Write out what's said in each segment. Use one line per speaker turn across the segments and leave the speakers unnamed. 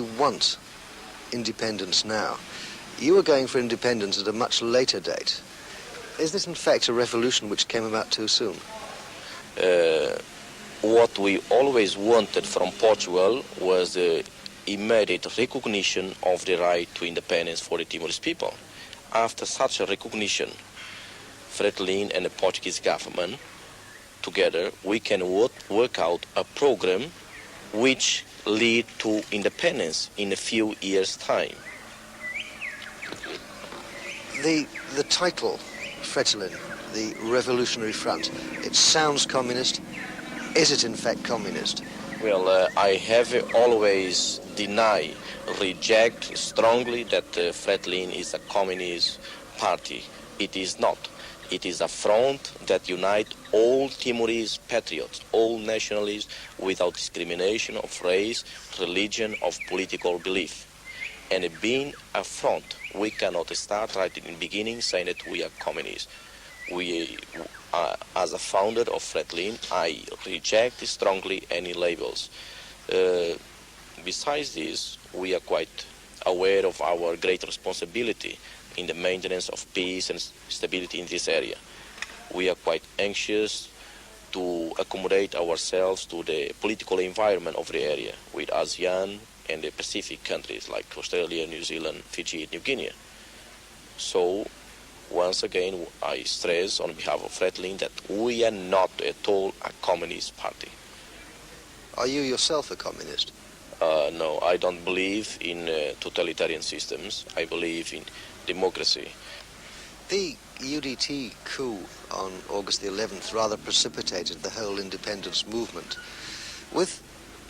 You want independence now. You were going for independence at a much later date. Is this in fact a revolution which came about too soon?
What we always wanted from Portugal was the immediate recognition of the right to independence for the Timorese people. After such a recognition, Fretilin and the Portuguese government, together, we can work out a program which lead to independence in a few years' time.
The title, Fretilin, the Revolutionary Front, it sounds communist. Is it in fact communist?
Well, I have always reject strongly that Fretilin is a communist party. It is not. It is a front that unites all Timorese patriots, all nationalists, without discrimination of race, religion, of political belief. And being a front, we cannot start right in the beginning saying that we are communists. We, as a founder of Fretilin, I reject strongly any labels. Besides this, we are quite aware of our great responsibility in the maintenance of peace and stability in this area. We are quite anxious to accommodate ourselves to the political environment of the area with ASEAN and the Pacific countries like Australia, New Zealand, Fiji, and New Guinea. So, once again, I stress on behalf of Fretilin that we are not at all a communist party.
Are you yourself a communist?
No, I don't believe in totalitarian systems. I believe in democracy.
The UDT coup on August the 11th rather precipitated the whole independence movement. With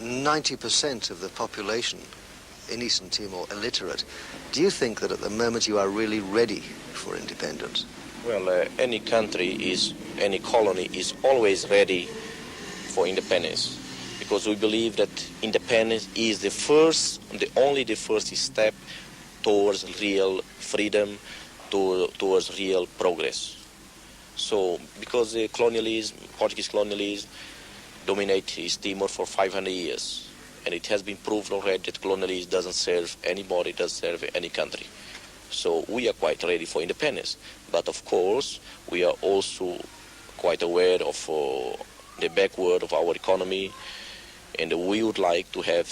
90% of the population in Eastern Timor illiterate, do you think that at the moment you are really ready for independence?
Well, any colony is always ready for independence, because we believe that independence is the first step towards real freedom, towards real progress. So, because the Portuguese colonialism, dominated East Timor for 500 years, and it has been proved already that colonialism doesn't serve anybody, doesn't serve any country. So we are quite ready for independence. But of course, we are also quite aware of the backward of our economy, and we would like to have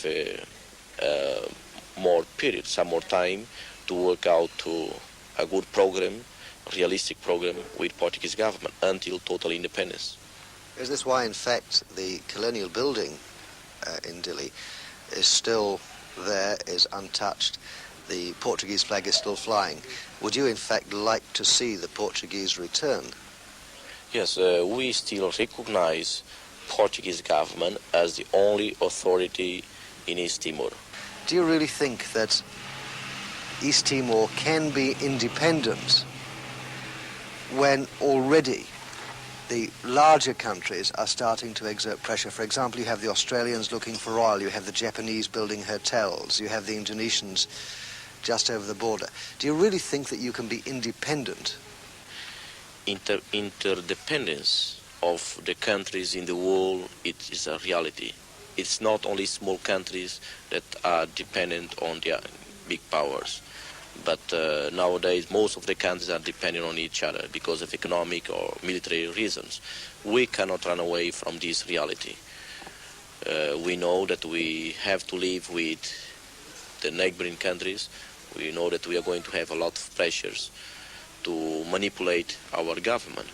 some more time to work out a good program, realistic program with Portuguese government until total independence.
Is this why, in fact, the colonial building in Dili is still there, is untouched? The Portuguese flag is still flying. Would you, in fact, like to see the Portuguese return?
Yes, we still recognize Portuguese government as the only authority in East Timor.
Do you really think that East Timor can be independent when already the larger countries are starting to exert pressure? For example, you have the Australians looking for oil, you have the Japanese building hotels, you have the Indonesians just over the border. Do you really think that you can be independent?
Interdependence of the countries in the world, it is a reality. It's not only small countries that are dependent on their big powers, but nowadays most of the countries are dependent on each other because of economic or military reasons. We cannot run away from this reality. We know that we have to live with the neighboring countries. We know that we are going to have a lot of pressures to manipulate our government.